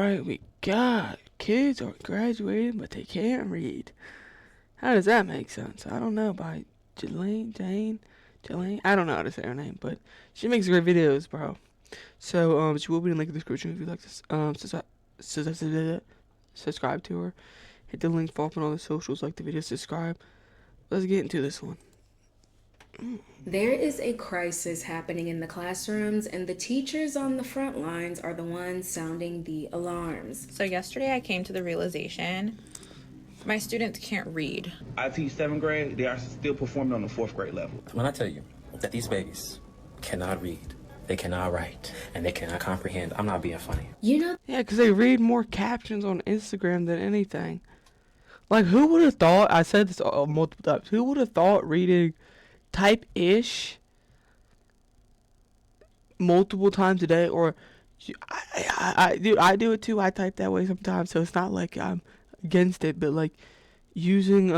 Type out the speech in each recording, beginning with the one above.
right, we got kids are graduating, but they can't read. How does that make sense? I don't know. By Jane. I don't know how to say her name, but she makes great videos, bro. So she will be in the link in the description if you'd like to subscribe to her. Hit the link, follow up on all the socials, like the video, subscribe. Let's get into this one. There is a crisis happening in the classrooms, and the teachers on the front lines are the ones sounding the alarms. So yesterday I came to the realization my students can't read. I teach 7th grade, they are still performing on the 4th grade level. When I tell you that these babies cannot read, they cannot write, and they cannot comprehend, I'm not being funny. You know? Yeah, because they read more captions on Instagram than anything. Like, who would have thought, I said this multiple times, who would have thought reading type-ish multiple times a day, or I do it too. I type that way sometimes, so it's not like I'm against it, but like using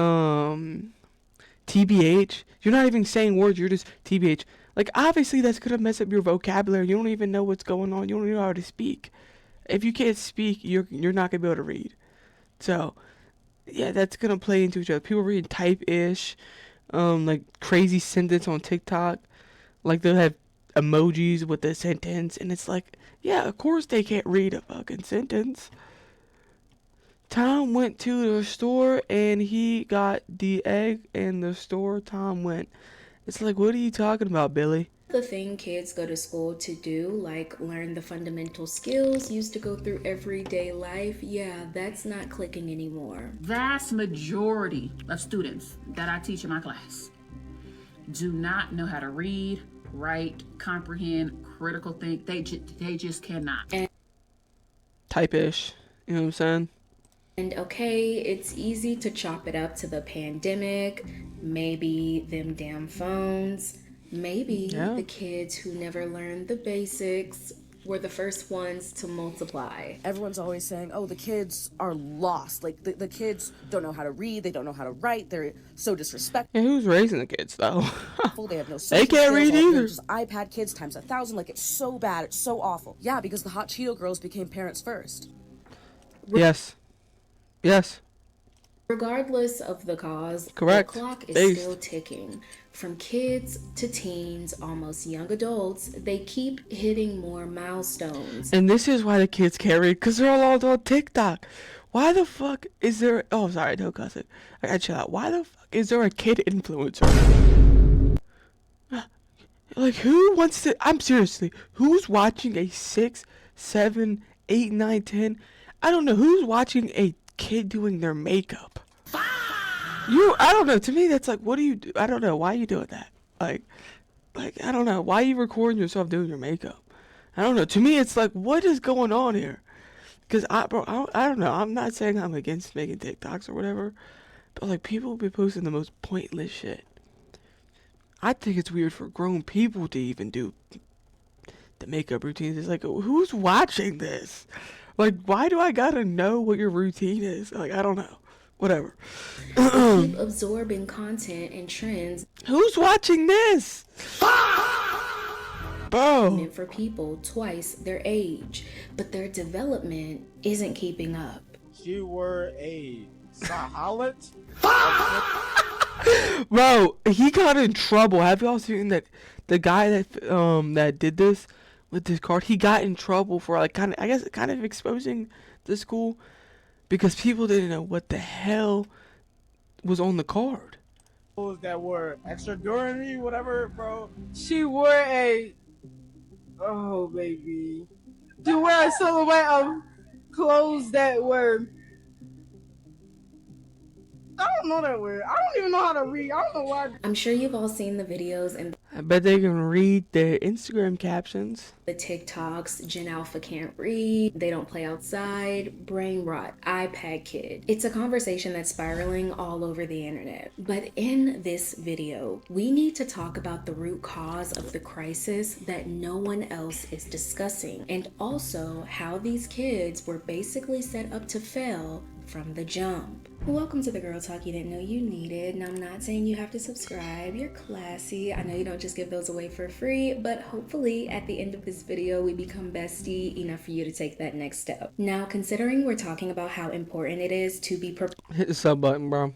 TBH, you're not even saying words, you're just TBH. Like, obviously that's gonna mess up your vocabulary. You don't even know what's going on. You don't know how to speak. If you can't speak, you're not gonna be able to read. So yeah, that's gonna play into each other. People reading type-ish, like crazy sentence on TikTok. Like, they'll have emojis with the sentence, and it's like, yeah, of course they can't read a fucking sentence. Tom went to the store and he got the egg in the store. Tom went. It's like, what are you talking about, Billy? The thing kids go to school to do, like learn the fundamental skills used to go through everyday life, yeah, that's not clicking anymore. Vast majority of students that I teach in my class do not know how to read, write, comprehend, critical think. They just cannot. Type-ish. You know what I'm saying? And okay, it's easy to chop it up to the pandemic, maybe them damn phones, maybe the kids who never learned the basics were the first ones to multiply. Everyone's always saying, oh, the kids are lost. Like, the kids don't know how to read, they don't know how to write, they're so disrespectful. Yeah, who's raising the kids, though? They have no They can't read either. They're just iPad kids times 1,000. Like, it's so bad, it's so awful. Yeah, because the hot Cheeto girls became parents first. Yes. Regardless of the cause, correct. The clock is still ticking. From kids to teens, almost young adults, they keep hitting more milestones. And this is why the kids can't read, because they're all on TikTok. Why the fuck is there... Oh, sorry, don't cuss it. I gotta chill out. Why the fuck is there a kid influencer? Like, who wants to... I'm seriously, who's watching a 6, 7, 8, 9, 10... I don't know, who's watching a kid doing their makeup? I don't know, to me that's like, what do you do? I don't know, why are you doing that? Like I don't know, why are you recording yourself doing your makeup? I don't know, to me it's like, what is going on here? Because I don't know, I'm not saying I'm against making TikToks or whatever, but like, people be posting the most pointless shit. I think it's weird for grown people to even do the makeup routines. It's like, who's watching this? Like, why do I gotta know what your routine is? Like, I don't know. Whatever. Keep absorbing content and trends. Who's watching this? Bro. Meant for people twice their age, but their development isn't keeping up. You were a Sahalit? Bro, he got in trouble. Have y'all seen that the guy that did this with this card? He got in trouble for like kind of exposing the school because people didn't know what the hell was on the card. That were extraordinary, whatever, bro. She wore a... Oh, baby. She wore a silhouette of clothes that were... I don't know that word. I don't even know how to read. I don't know why. I'm sure you've all seen the videos and I bet they can read their Instagram captions. The TikToks. Gen Alpha can't read. They don't play outside. Brain rot. iPad kid. It's a conversation that's spiraling all over the internet. But in this video, we need to talk about the root cause of the crisis that no one else is discussing, and also how these kids were basically set up to fail from the jump. Welcome to the Girl Talk you didn't know you needed. Now, I'm not saying you have to subscribe. You're classy. I know you don't just give those away for free, but hopefully at the end of this video, we become bestie enough for you to take that next step. Now, considering we're talking about how important it is to be Hit the sub button, bro.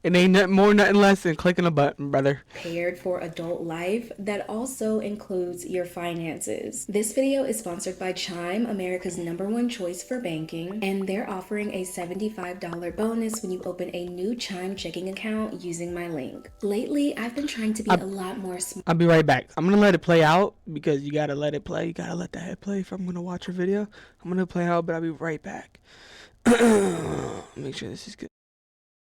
It ain't nothing more, nothing less than clicking a button, brother. prepared for adult life, that also includes your finances. This video is sponsored by Chime, America's #1 choice for banking, and they're offering a $75 bonus when you open a new Chime checking account using my link. Lately, I've been trying to be a lot more smart. I'll be right back. I'm gonna let it play out because you gotta let it play. You gotta let the head play if I'm gonna watch your video. I'm gonna play out, but I'll be right back. Make sure this is good.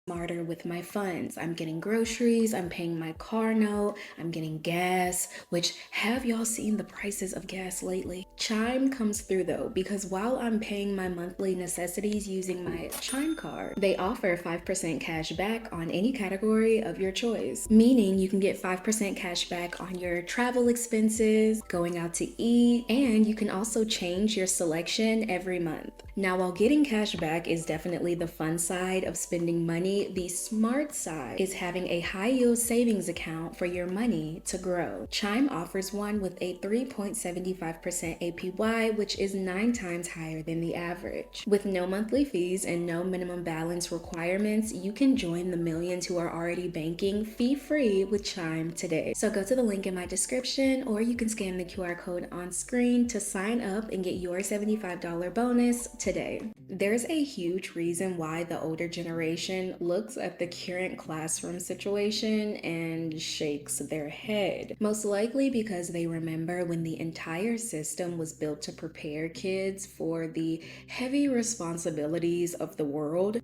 Smarter with my funds. I'm getting groceries, I'm paying my car note, I'm getting gas, which have y'all seen the prices of gas lately? Chime comes through though, because while I'm paying my monthly necessities using my Chime card, they offer 5% cash back on any category of your choice, meaning you can get 5% cash back on your travel expenses, going out to eat, and you can also change your selection every month. Now, while getting cash back is definitely the fun side of spending money, the smart side is having a high yield savings account for your money to grow. Chime offers one with a 3.75% APY, which is 9 times higher than the average. With no monthly fees and no minimum balance requirements, you can join the millions who are already banking fee-free with Chime today. So go to the link in my description, or you can scan the QR code on screen to sign up and get your $75 bonus today. There's a huge reason why the older generation looks at the current classroom situation and shakes their head. Most likely because they remember when the entire system was built to prepare kids for the heavy responsibilities of the world.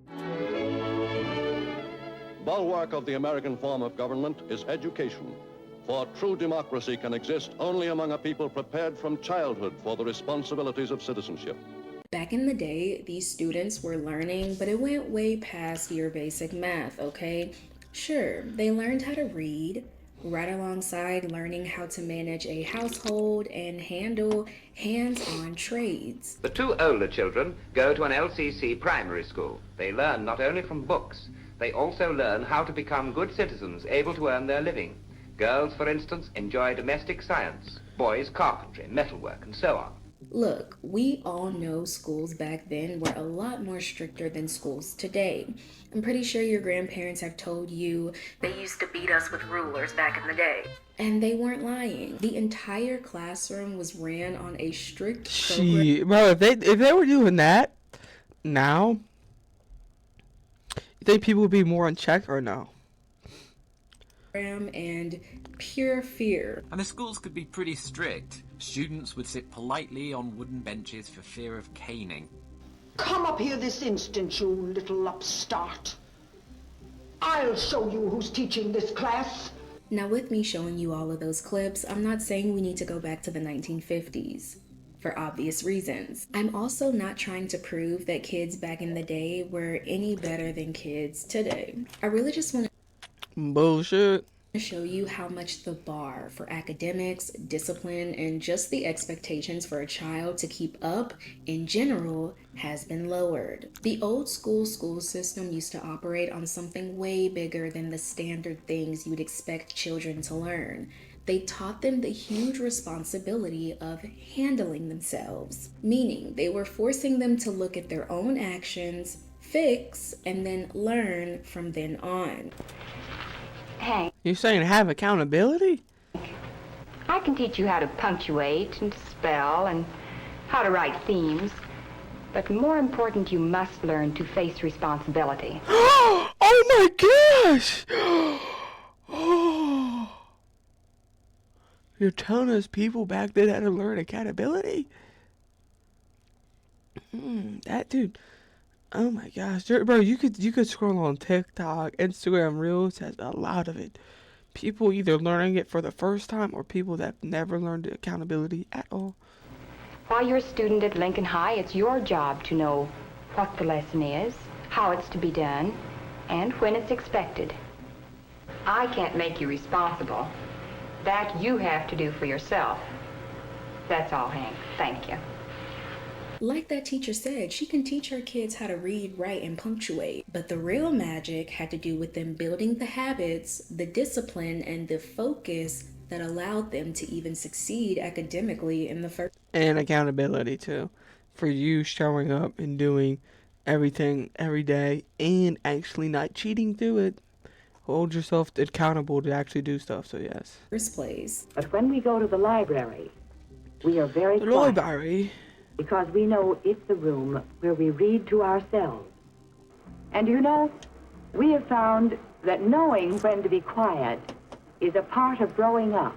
Bulwark of the American form of government is education. For true democracy can exist only among a people prepared from childhood for the responsibilities of citizenship. Back in the day, these students were learning, but it went way past your basic math, okay? Sure, they learned how to read, right alongside learning how to manage a household and handle hands-on trades. The 2 older children go to an LCC primary school. They learn not only from books, they also learn how to become good citizens able to earn their living. Girls, for instance, enjoy domestic science, boys carpentry, metalwork, and so on. Look, we all know schools back then were a lot more stricter than schools today. I'm pretty sure your grandparents have told you they used to beat us with rulers back in the day. And they weren't lying. The entire classroom was ran on a strict program. Shit, bro, if they were doing that now, you think people would be more in check or no? And pure fear. And the schools could be pretty strict. Students would sit politely on wooden benches for fear of caning. Come up here this instant, you little upstart. I'll show you who's teaching this class. Now, with me showing you all of those clips, I'm not saying we need to go back to the 1950s. For obvious reasons. I'm also not trying to prove that kids back in the day were any better than kids today. I really just want to Bullshit. show you how much the bar for academics, discipline, and just the expectations for a child to keep up in general has been lowered. The old school system used to operate on something way bigger than the standard things you'd expect children to learn. They taught them the huge responsibility of handling themselves, meaning they were forcing them to look at their own actions, fix, and then learn from then on. Hey, You're saying have accountability? I can teach you how to punctuate and spell and how to write themes. But more important, you must learn to face responsibility. Oh my gosh! Oh. You're telling us people back then had to learn accountability? That dude. Oh my gosh, bro! You could scroll on TikTok, Instagram Reels has a lot of it. People either learning it for the first time or people that never learned accountability at all. While you're a student at Lincoln High, it's your job to know what the lesson is, how it's to be done, and when it's expected. I can't make you responsible. That you have to do for yourself. That's all, Hank. Thank you. Like that teacher said, she can teach her kids how to read, write, and punctuate. But the real magic had to do with them building the habits, the discipline, and the focus that allowed them to even succeed academically in the first. And accountability too, for you showing up and doing everything every day and actually not cheating through it. Hold yourself accountable to actually do stuff. So yes. First place. But when we go to the library, we are very The quiet, library. because we know it's the room where we read to ourselves. And you know, we have found that knowing when to be quiet is a part of growing up.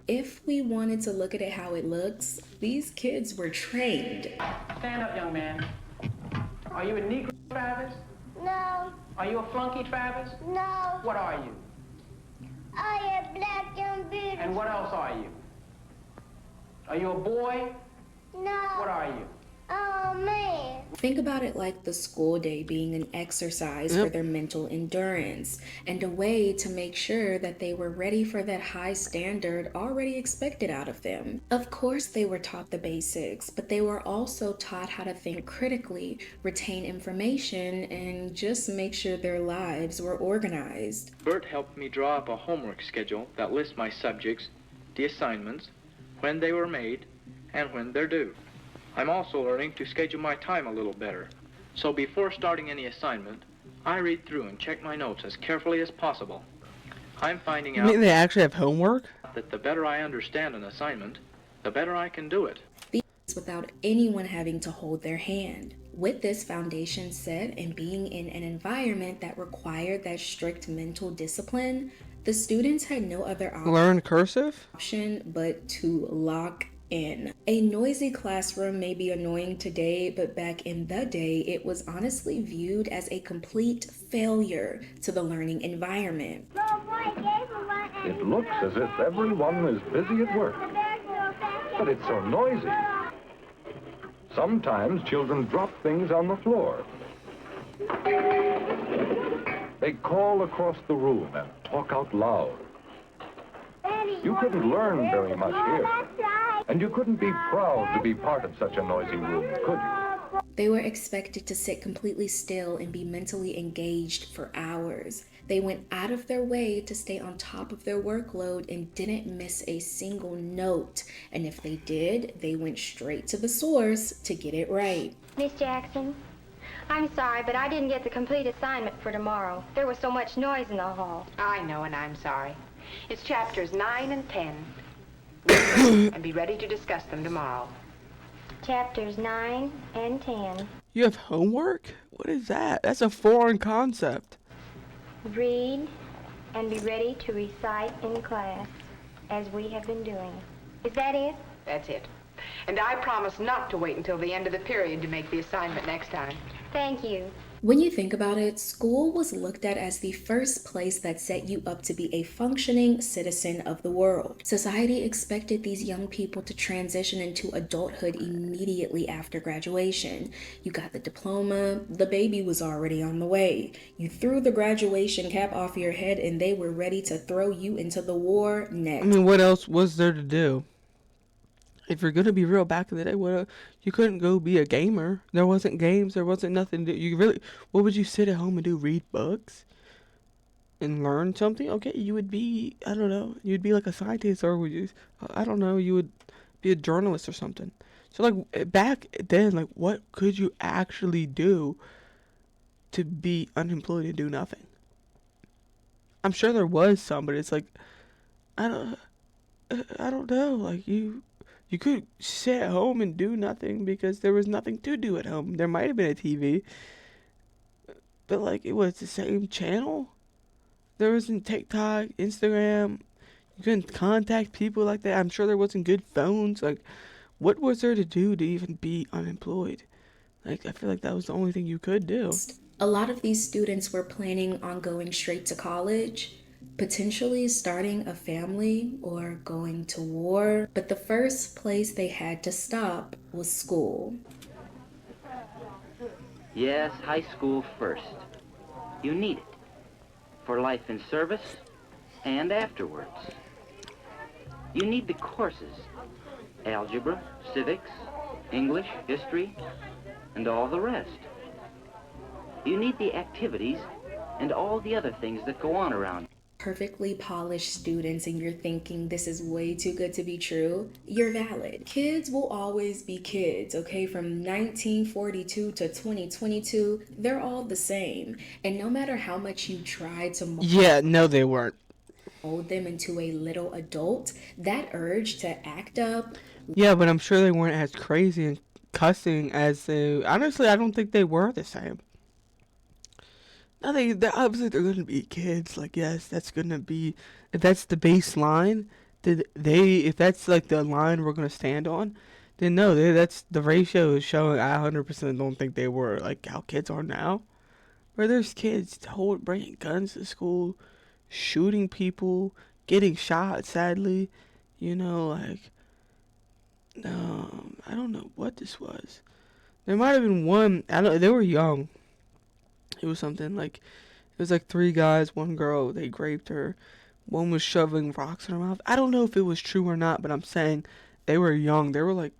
If we wanted to look at it how it looks, these kids were trained. Stand up, young man. Are you a Negro, Travis? No. Are you a flunky, Travis? No. What are you? I am black and beautiful. And what else are you? Are you a boy? No. What are you? Oh, man. Think about it like the school day being an exercise for their mental endurance and a way to make sure that they were ready for that high standard already expected out of them. Of course, they were taught the basics, but they were also taught how to think critically, retain information, and just make sure their lives were organized. Bert helped me draw up a homework schedule that lists my subjects, the assignments, when they were made, and when they're due. I'm also learning to schedule my time a little better. So before starting any assignment, I read through and check my notes as carefully as possible. I'm finding You out mean they actually have homework? that the better I understand an assignment, the better I can do it. Without anyone having to hold their hand. With this foundation set and being in an environment that required that strict mental discipline, the students had no other Learn cursive? option but to lock in. A noisy classroom may be annoying today, but back in the day, it was honestly viewed as a complete failure to the learning environment. It looks as if everyone is busy at work, but it's so noisy. Sometimes children drop things on the floor. They call across the room and talk out loud. You couldn't learn very much here. And you couldn't be proud to be part of such a noisy room, could you? They were expected to sit completely still and be mentally engaged for hours. They went out of their way to stay on top of their workload and didn't miss a single note. And if they did, they went straight to the source to get it right. Miss Jackson, I'm sorry, but I didn't get the complete assignment for tomorrow. There was so much noise in the hall. I know, and I'm sorry. It's chapters 9 and 10. And be ready to discuss them tomorrow. Chapters 9 and 10. You have homework? What is that? That's a foreign concept. Read and be ready to recite in class, as we have been doing. Is that it? That's it. And I promise not to wait until the end of the period to make the assignment next time. Thank you. When you think about it, school was looked at as the first place that set you up to be a functioning citizen of the world. Society expected these young people to transition into adulthood immediately after graduation. You got the diploma, the baby was already on the way. You threw the graduation cap off your head and they were ready to throw you into the war next. I mean, what else was there to do? If you're gonna be real, back in the day, you couldn't go be a gamer. There wasn't games. There wasn't nothing to do. What would you sit at home and do? Read books and learn something? Okay, you would be, I don't know, you'd be like a scientist, or would you, I don't know, you would be a journalist or something. So like back then, like what could you actually do to be unemployed and do nothing? I'm sure there was some, but it's like, I don't know, like you could sit at home and do nothing because there was nothing to do at home. There might have been a TV, but like it was the same channel. There wasn't TikTok, Instagram. You couldn't contact people like that. I'm sure there wasn't good phones. Like, what was there to do to even be unemployed? Like, I feel like that was the only thing you could do. A lot of these students were planning on going straight to college, potentially starting a family or going to war, but the first place they had to stop was school. Yes, high school first. You need it for life in service and afterwards. You need the courses: algebra, civics, English, history, and all the rest. You need the activities and all the other things that go on around. Perfectly polished students and you're thinking this is way too good to be true, you're valid. Kids will always be kids, okay? From 1942 to 2022, they're all the same. And no matter how much you try to Yeah, no, they weren't. mold them into a little adult, that urge to act up. Yeah, but I'm sure they weren't as crazy and cussing as they. Honestly, I don't think they were the same. No, they obviously they're gonna be kids. Like, yes, that's gonna be, if that's the baseline. If that's like the line we're gonna stand on, then no, that's the ratio is showing. I 100% don't think they were like how kids are now, where there's kids bringing guns to school, shooting people, getting shot. Sadly, like, I don't know what this was. There might have been one. I don't. They were young. It was something like, it was like 3 guys, 1 girl. They raped her. One was shoving rocks in her mouth. I don't know if it was true or not, but I'm saying they were young. They were like,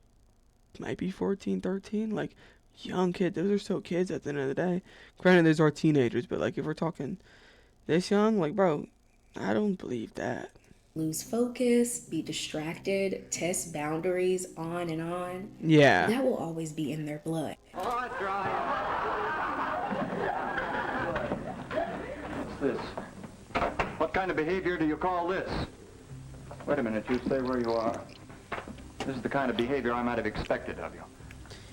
might be 14, 13, like young kids. Those are still kids at the end of the day. Granted, those are teenagers, but like if we're talking this young, like, bro, I don't believe that. Lose focus, be distracted, test boundaries, on and on. Yeah. That will always be in their blood. What's this? What kind of behavior do you call this? Wait a minute, you stay where you are. This is the kind of behavior I might have expected of you.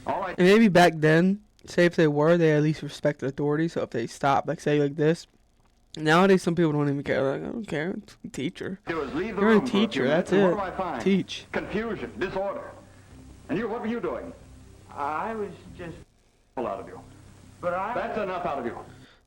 All right. And maybe back then, say if they were, they at least respected authority. So if they stopped, like say like this, nowadays some people don't even care. Like, I don't care. It's a teacher. Do is leave the You're a room for few teacher. minutes, That's and it. What do I find? Teach. Confusion, disorder. And you, what were you doing? I was just... Out of you. But That's enough out of you.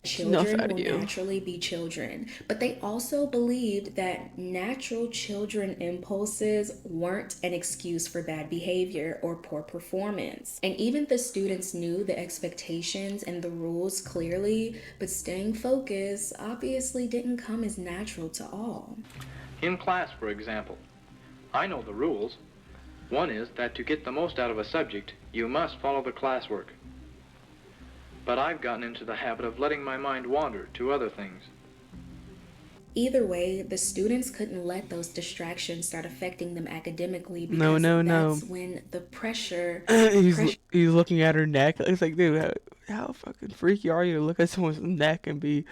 Children will naturally be children, but they also believed that natural children impulses weren't an excuse for bad behavior or poor performance. And even the students knew the expectations and the rules clearly, but staying focused obviously didn't come as natural to all. In class, for example, I know the rules. One is that to get the most out of a subject, you must follow the classwork. But I've gotten into the habit of letting my mind wander to other things. Either way, the students couldn't let those distractions start affecting them academically because No. that's when the pressure... he's looking at her neck. It's like, dude, how fucking freaky are you to look at someone's neck and be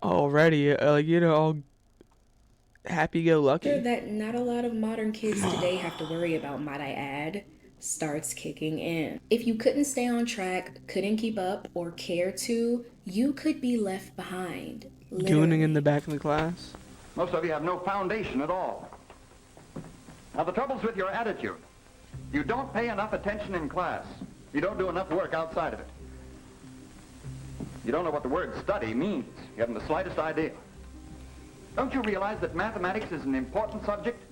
already, all happy-go-lucky? That not a lot of modern kids today have to worry about, might I add, starts kicking in. If you couldn't stay on track, couldn't keep up, or care to, you could be left behind. Gooning in the back of the class. Most of you have no foundation at all. Now, the trouble's with your attitude. You don't pay enough attention in class. You don't do enough work outside of it. You don't know what the word study means. You haven't the slightest idea. Don't you realize that mathematics is an important subject?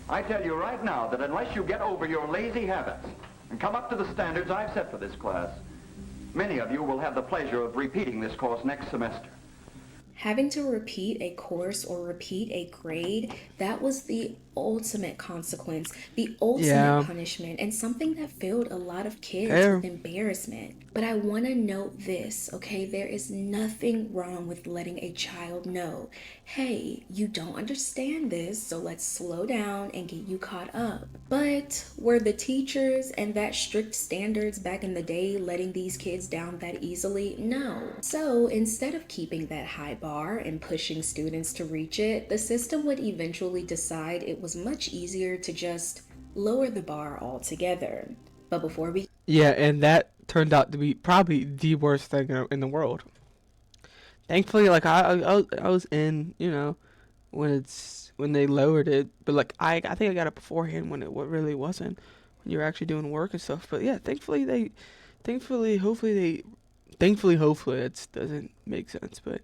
I tell you right now that unless you get over your lazy habits and come up to the standards I've set for this class, many of you will have the pleasure of repeating this course next semester. Having to repeat a course or repeat a grade, that was the ultimate consequence, the ultimate punishment, and something that filled a lot of kids with embarrassment. But I want to note this, okay? There is nothing wrong with letting a child know, hey, you don't understand this, so let's slow down and get you caught up. But were the teachers and that strict standards back in the day letting these kids down that easily? No. So instead of keeping that high bar and pushing students to reach it, the system would eventually decide it was much easier to just lower the bar altogether. But before we... Yeah, and that turned out to be probably the worst thing in the world. Thankfully, like, I was in, when they lowered it, but like I think I got it beforehand when it really wasn't, when you were actually doing work and stuff. But yeah, hopefully it doesn't make sense, but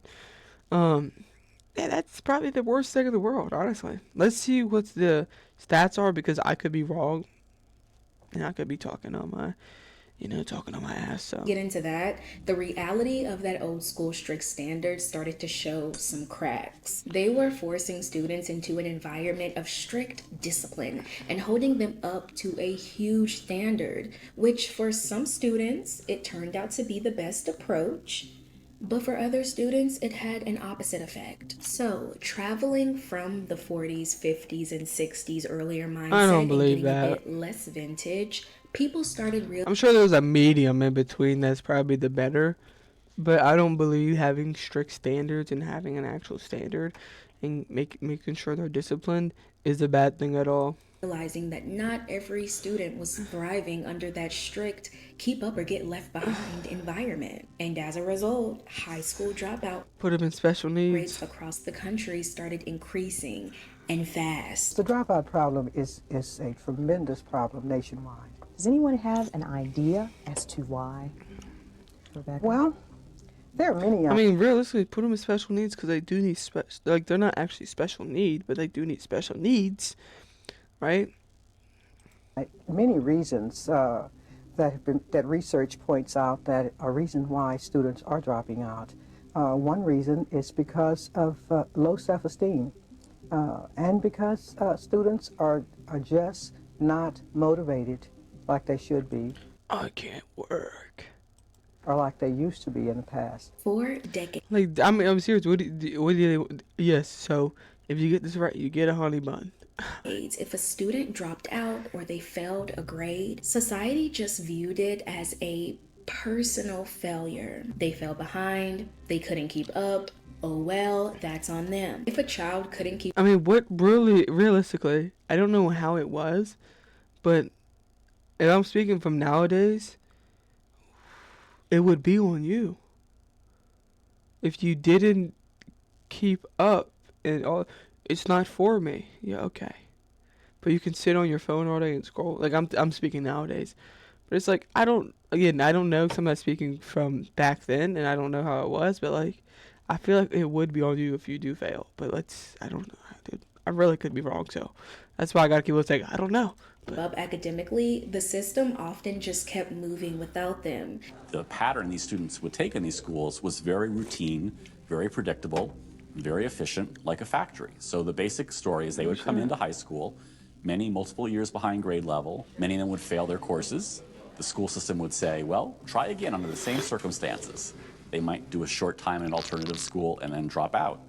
yeah, that's probably the worst thing in the world, honestly. Let's see what the stats are, because I could be wrong, and I could be talking on my you know, talking on my ass. So get into that, the reality of that old school strict standard started to show some cracks. They were forcing students into an environment of strict discipline and holding them up to a huge standard, which for some students, it turned out to be the best approach. But for other students, it had an opposite effect. So, traveling from the 40s, 50s, and 60s earlier mindset and believe getting a that. bit less vintage, people started I'm sure there's a medium in between that's probably the better, but I don't believe having strict standards and having an actual standard and making sure they're disciplined is a bad thing at all. realizing that not every student was thriving under that strict keep up or get left behind environment. And as a result, high school dropout Put them in special needs. rates across the country started increasing and fast. The dropout problem is a tremendous problem nationwide. Does anyone have an idea as to why, Rebecca? Well, there are many. I mean, realistically, put them in special needs because they do need like they're not actually special need, but they do need special needs, right? Many reasons that research points out that a reason why students are dropping out. One reason is because of low self-esteem, and because students are just not motivated like they should be. I can't work. Or like they used to be in the past. 4 decades. Like, I mean, I'm serious. What do they? Yes. So if you get this right, you get a honey bun. If a student dropped out or they failed a grade, society just viewed it as a personal failure. They fell behind, they couldn't keep up. Oh well, that's on them. If a child couldn't keep I mean, what really, realistically, I don't know how it was, but if I'm speaking from nowadays, it would be on you. If you didn't keep up and all, it's not for me. Yeah, okay. But you can sit on your phone all day and scroll. Like, I'm speaking nowadays. But it's like, I don't know because I'm not speaking from back then, and I don't know how it was, but like, I feel like it would be on you if you do fail. But I don't know, dude. I really could be wrong, so that's why I gotta keep saying, I don't know. up academically, the system often just kept moving without them. The pattern these students would take in these schools was very routine, very predictable, very efficient, like a factory. So the basic story is they would come into high school, many multiple years behind grade level, many of them would fail their courses. The school system would say, well, try again under the same circumstances. They might do a short time in an alternative school and then drop out.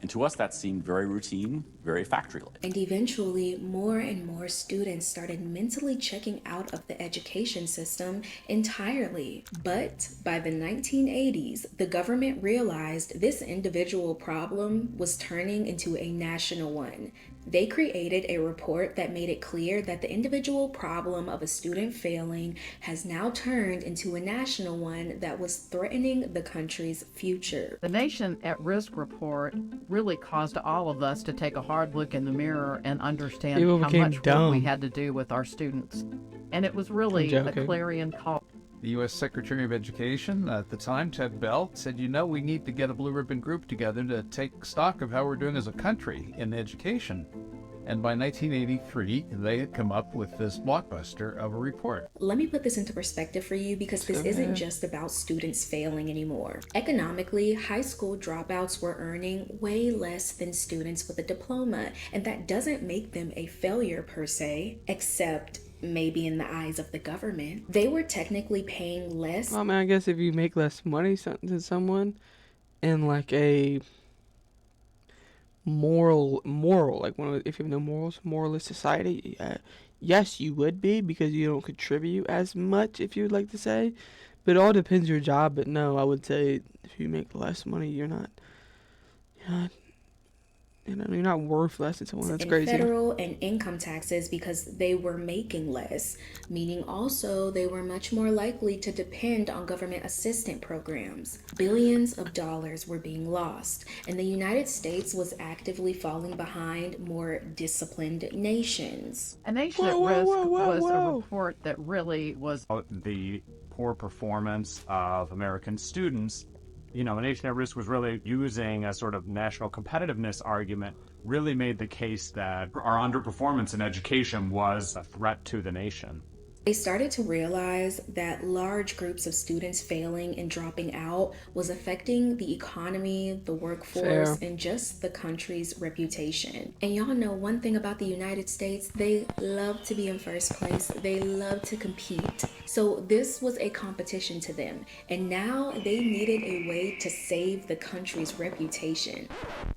And to us, that seemed very routine, very factory-like. And eventually, more and more students started mentally checking out of the education system entirely. But by the 1980s, the government realized this individual problem was turning into a national one. They created a report that made it clear that the individual problem of a student failing has now turned into a national one that was threatening the country's future. The Nation at Risk report really caused all of us to take a hard look in the mirror and understand People how became much dumb. work we had to do with our students. And it was really a clarion call. The U.S. Secretary of Education at the time, Ted Bell, said, we need to get a blue ribbon group together to take stock of how we're doing as a country in education. And by 1983, they had come up with this blockbuster of a report. Let me put this into perspective for you because this isn't just about students failing anymore. Economically, high school dropouts were earning way less than students with a diploma, and that doesn't make them a failure per se, except maybe in the eyes of the government. They were technically paying less. Well, I mean, I guess if you make less money than someone in like a moral, like if you have no morals, moralist society, yes, you would be because you don't contribute as much, if you would like to say. But it all depends your job. But no, I would say if you make less money, you're not worth less than someone. That's in crazy. Federal and income taxes because they were making less, meaning also they were much more likely to depend on government assistance programs. Billions of dollars were being lost, and the United States was actively falling behind more disciplined nations. A Nation at Risk was a report that really was the poor performance of American students. A Nation at Risk was really using a sort of national competitiveness argument, really made the case that our underperformance in education was a threat to the nation. They started to realize that large groups of students failing and dropping out was affecting the economy, the workforce, Fair. and just the country's reputation. And y'all know one thing about the United States, they love to be in first place. They love to compete. So this was a competition to them. And now they needed a way to save the country's reputation.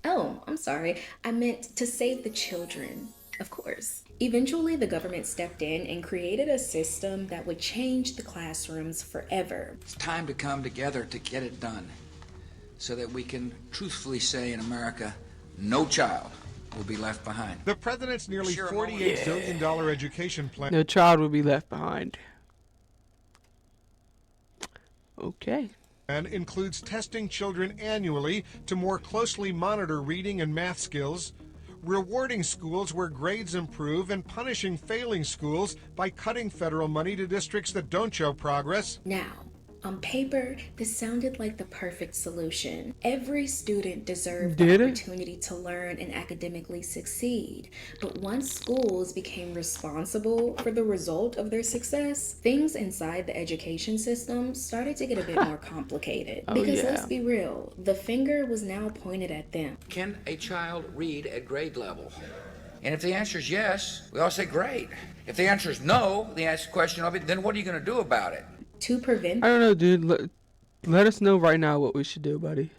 Oh, I'm sorry. I meant to save the children. Of course. Eventually, the government stepped in and created a system that would change the classrooms forever. It's time to come together to get it done so that we can truthfully say in America, no child will be left behind. The president's nearly $48 billion education plan. No child will be left behind. Okay. And includes testing children annually to more closely monitor reading and math skills, rewarding schools where grades improve, and punishing failing schools by cutting federal money to districts that don't show progress. Now, on paper, this sounded like the perfect solution. Every student deserved the opportunity to learn and academically succeed. But once schools became responsible for the result of their success, things inside the education system started to get a bit more complicated. Because let's be real, the finger was now pointed at them. Can a child read at grade level? And if the answer is yes, we all say great. If the answer is no, the question of it, then what are you going to do about it? To prevent I don't know, dude. Let us know right now what we should do, buddy.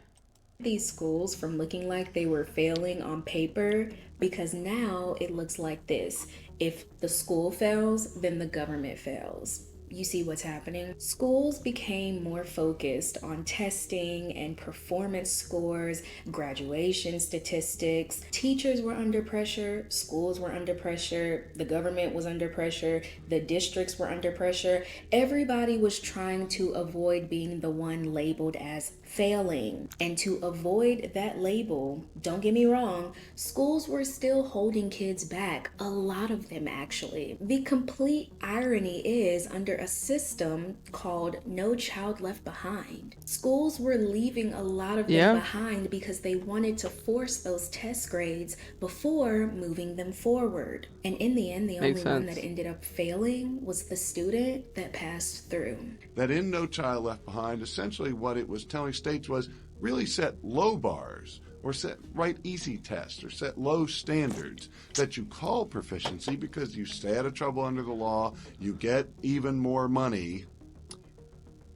these schools from looking like they were failing on paper, because now it looks like this. If the school fails, then the government fails. You see what's happening? Schools became more focused on testing and performance scores, graduation statistics. Teachers were under pressure, schools were under pressure, the government was under pressure, the districts were under pressure. Everybody was trying to avoid being the one labeled as failing. And to avoid that label, don't get me wrong, schools were still holding kids back. A lot of them, actually. The complete irony is, under a system called No Child Left Behind, schools were leaving a lot of them behind because they wanted to force those test grades before moving them forward. And in the end, the only one that ended up failing was the student that passed through. That in No Child Left Behind, essentially what it was telling states was really set low bars, or write easy tests, or set low standards that you call proficiency because you stay out of trouble under the law, you get even more money,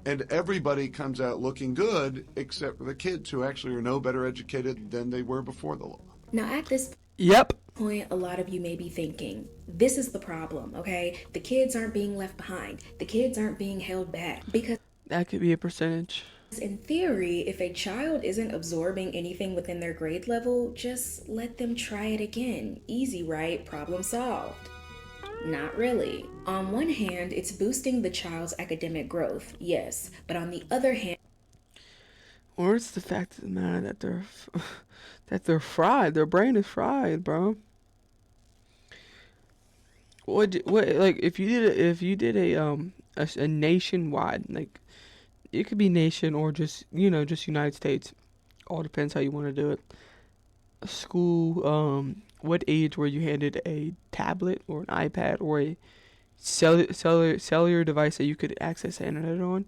and everybody comes out looking good except for the kids who actually are no better educated than they were before the law. Now at this point, a lot of you may be thinking, this is the problem, okay? The kids aren't being left behind. The kids aren't being held back. Because that could be a percentage. In theory, if a child isn't absorbing anything within their grade level, just let them try it again. Easy, right? Problem solved. Not really. On one hand, it's boosting the child's academic growth, yes. But on the other hand, or it's the fact of the matter that they're fried. Their brain is fried, bro. What like if you did a nationwide, like, it could be nation or just just United States, all depends how you want to do it. A school, what age were you handed a tablet or an iPad or a cellular device that you could access the internet on?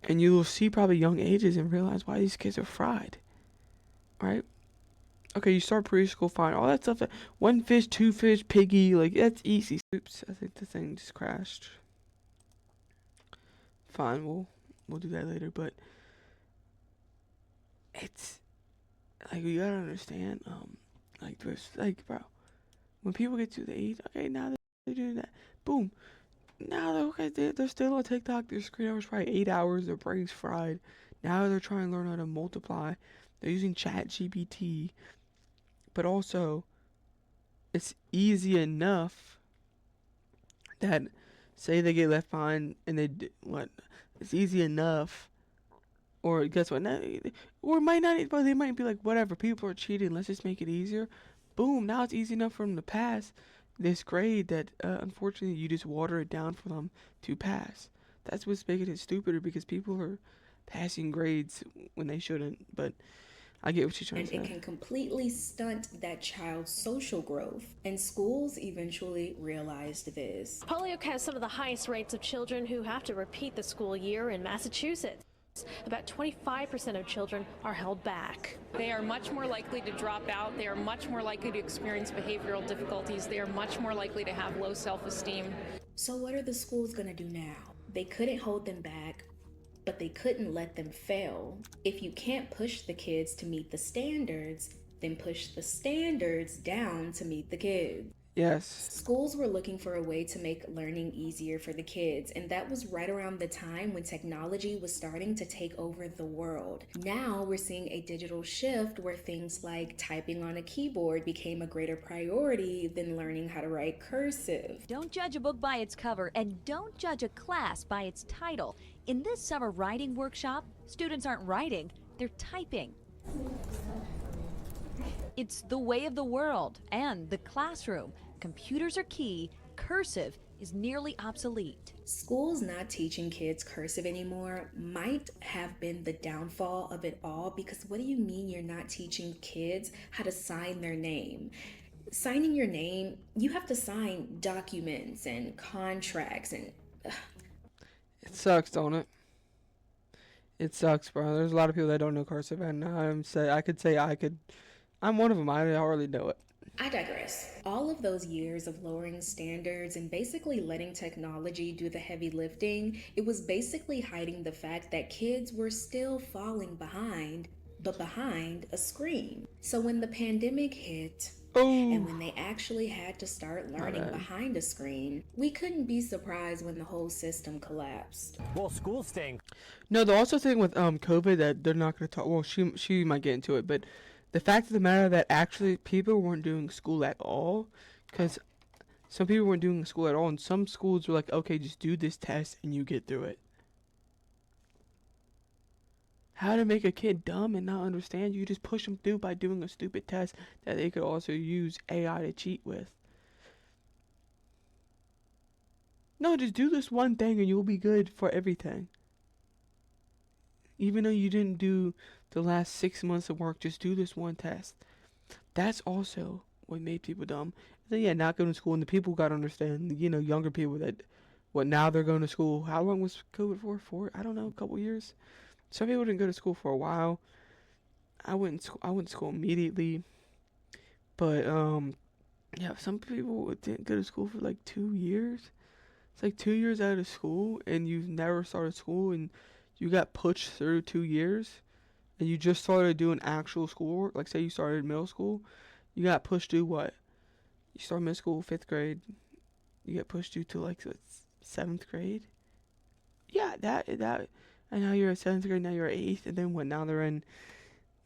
And you will see probably young ages and realize why these kids are fried, right? Okay, you start preschool, fine. All that stuff, one fish, two fish, piggy, like, that's easy. Oops, I think the thing just crashed. Fine, we'll do that later, but it's, like, you gotta understand, like, there's, like, bro, when people get to the age, okay, now they're doing that, boom, now they're still on TikTok, their screen hours probably 8 hours, their brain's fried, now they're trying to learn how to multiply, they're using ChatGPT, but also, it's easy enough that, say they get left behind and it's easy enough, or guess what, or might not, but they might be like, whatever, people are cheating, let's just make it easier. Boom, now it's easy enough for them to pass this grade that unfortunately you just water it down for them to pass. That's what's making it stupider, because people are passing grades when they shouldn't. But I get what you're trying and to it say. can completely stunt that child's social growth. And schools eventually realized this. Holyoke has some of the highest rates of children who have to repeat the school year in Massachusetts. About 25% of children are held back. They are much more likely to drop out. They are much more likely to experience behavioral difficulties. They are much more likely to have low self-esteem. So what are the schools going to do now? They couldn't hold them back, but they couldn't let them fail. If you can't push the kids to meet the standards, then push the standards down to meet the kids. Yes. Schools were looking for a way to make learning easier for the kids, and that was right around the time when technology was starting to take over the world. Now we're seeing a digital shift where things like typing on a keyboard became a greater priority than learning how to write cursive. Don't judge a book by its cover, and don't judge a class by its title. In this summer writing workshop, students aren't writing, they're typing. It's the way of the world and the classroom. Computers are key. Cursive is nearly obsolete. Schools not teaching kids cursive anymore might have been the downfall of it all, because what do you mean you're not teaching kids how to sign their name? Signing your name, you have to sign documents and contracts and... It sucks, don't it? It sucks, bro. There's a lot of people that don't know cursive, and I'm one of them. I hardly know it. I digress. All of those years of lowering standards and basically letting technology do the heavy lifting, it was basically hiding the fact that kids were still falling behind, but behind a screen. So when the pandemic hit, and when they actually had to start learning behind a screen, we couldn't be surprised when the whole system collapsed. Well, schools think. No, the also thing with COVID that they're not going to talk. Well, she might get into it, but the fact of the matter that actually people weren't doing school at all, because some people weren't doing school at all, and some schools were like, okay, just do this test and you get through it. How to make a kid dumb and not understand? You just push them through by doing a stupid test that they could also use AI to cheat with. No, just do this one thing and you'll be good for everything. Even though you didn't do the last 6 months of work, just do this one test. That's also what made people dumb. Then yeah, not going to school, and the people got to understand, younger people that, now they're going to school. How long was COVID for? I don't know, a couple years. Some people didn't go to school for a while. I went to school immediately. But yeah, some people didn't go to school for like 2 years. It's like 2 years out of school and you've never started school and you got pushed through 2 years and you just started doing actual schoolwork. Like say you started middle school, you got pushed to what? You start middle school, 5th grade. You get pushed to like 7th grade. Yeah, that. And now you're at 7th grade, now you're at 8th, and then what? Now they're in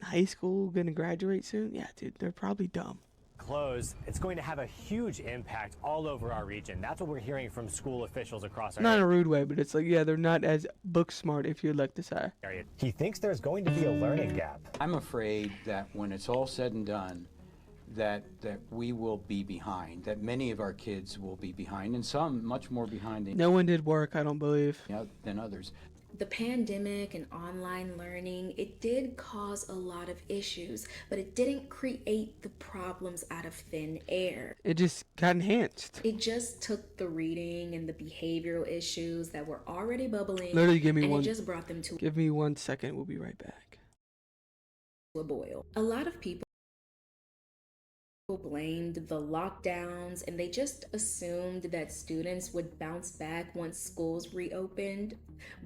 high school, gonna graduate soon. Yeah, dude, they're probably dumb. Close, it's going to have a huge impact all over our region. That's what we're hearing from school officials across our Not in a rude way, but it's like, yeah, they're not as book smart, if you'd like to say. area. He thinks there's going to be a learning gap. I'm afraid that when it's all said and done, that we will be behind, that many of our kids will be behind, and some much more behind No one did work, I don't believe. Than others. The pandemic and online learning, it did cause a lot of issues, but it didn't create the problems out of thin air. It just got enhanced. It just took the reading and the behavioral issues that were already bubbling, Literally, it just brought them to give me 1 second, we'll be right back. a boil. A lot of people blamed the lockdowns and they just assumed that students would bounce back once schools reopened,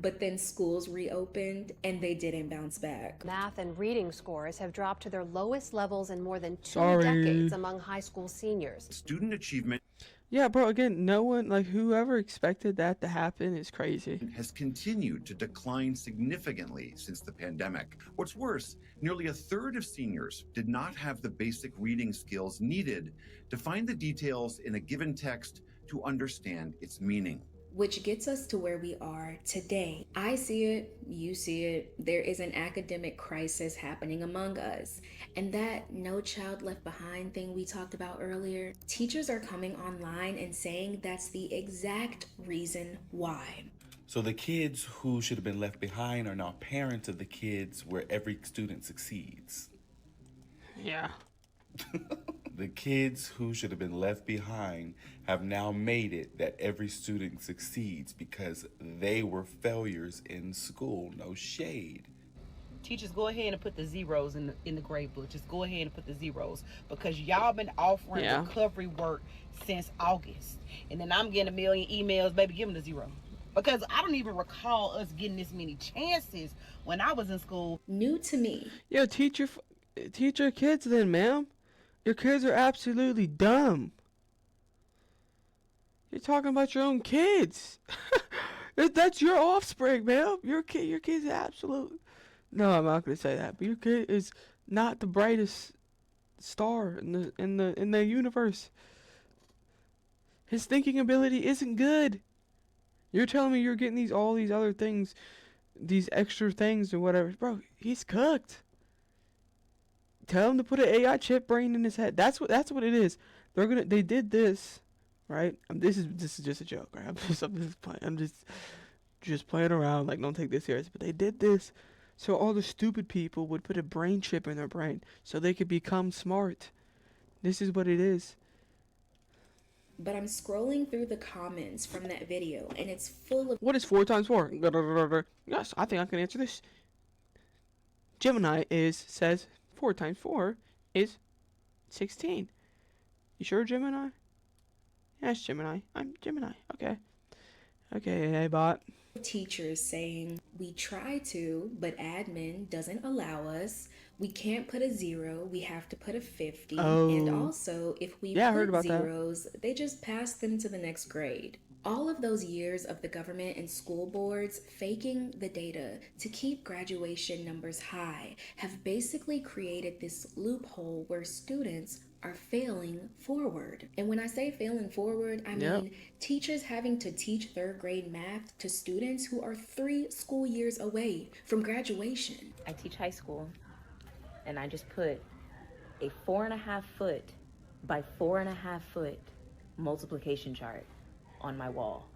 but then schools reopened and they didn't bounce back. Math and reading scores have dropped to their lowest levels in more than 2 decades among high school seniors. Student achievement. Yeah, bro, again, no one, like, whoever expected that to happen is crazy. Has continued to decline significantly since the pandemic. What's worse, nearly a third of seniors did not have the basic reading skills needed to find the details in a given text to understand its meaning. Which gets us to where we are today. I see it, you see it, there is an academic crisis happening among us. And that no child left behind thing we talked about earlier, teachers are coming online and saying that's the exact reason why. So the kids who should have been left behind are now parents of the kids where every student succeeds. Yeah. The kids who should have been left behind have now made it that every student succeeds because they were failures in school. No shade. Teachers, go ahead and put the zeros in the grade book. Just go ahead and put the zeros because y'all been offering recovery work since August. And then I'm getting a million emails, baby, give them the zero. Because I don't even recall us getting this many chances when I was in school. New to me. Yo, teach your kids then, ma'am. Your kids are absolutely dumb. You're talking about your own kids. That's your offspring, ma'am. Your kid's absolute. No, I'm not gonna say that. But your kid is not the brightest star in the universe. His thinking ability isn't good. You're telling me you're getting all these other things, these extra things or whatever, bro. He's cooked. Tell him to put an AI chip brain in his head. That's what it is. They did this, right? This is just a joke, right? I'm just playing around. Like, don't take this serious. But they did this so all the stupid people would put a brain chip in their brain so they could become smart. This is what it is. But I'm scrolling through the comments from that video, and it's full of... What is 4 times 4? Yes, I think I can answer this. Gemini says 4 times 4 is 16. You sure, Gemini? Yes, Gemini. I'm Gemini. Okay. Okay, hey, bot. Teachers saying, we try to, but admin doesn't allow us. We can't put a 0. We have to put a 50. Oh. And also, if we put zeros, they just pass them to the next grade. All of those years of the government and school boards faking the data to keep graduation numbers high have basically created this loophole where students are failing forward. And when I say failing forward, I mean teachers having to teach 3rd grade math to students who are 3 school years away from graduation. I teach high school, and I just put a 4.5 foot by 4.5 foot multiplication chart on my wall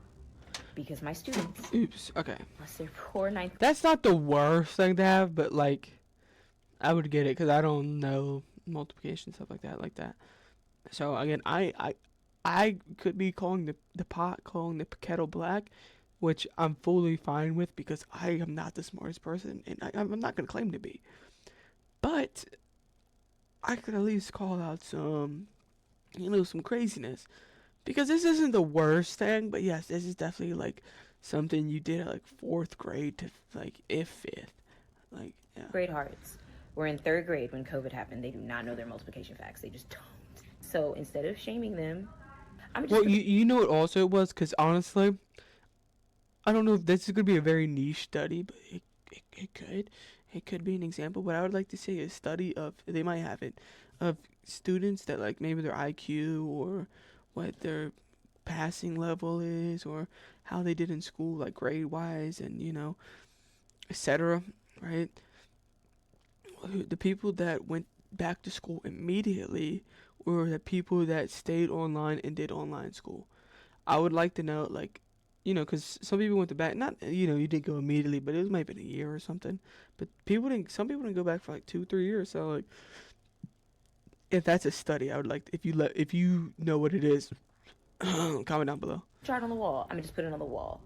because my students, oops, okay, unless they're poor ninth. That's not the worst thing to have, but like, I would get it because I don't know multiplication stuff like that. So again, I could be calling the pot calling the kettle black, which I'm fully fine with because I am not the smartest person and I'm not gonna claim to be, but I could at least call out some craziness. Because this isn't the worst thing, but yes, this is definitely like something you did at like 4th grade to like 5th. Like, yeah. Grade hearts were in 3rd grade when COVID happened. They do not know their multiplication facts. They just don't. So instead of shaming them, I'm just... Well, you know what also it was? Because honestly, I don't know if this is going to be a very niche study, but it could. It could be an example. But I would like to see a study of, they might have it, of students that like maybe their IQ or what their passing level is or how they did in school, like grade wise and etc. Right? The people that went back to school immediately were the people that stayed online and did online school. I would like to know, like, because some people went to back, not, you didn't go immediately, but it might have been a year or something. But some people didn't go back for like 2-3 years. So like, if that's a study, I would like if you know what it is, comment down below. Chart on the wall. I'm gonna just put it on the wall.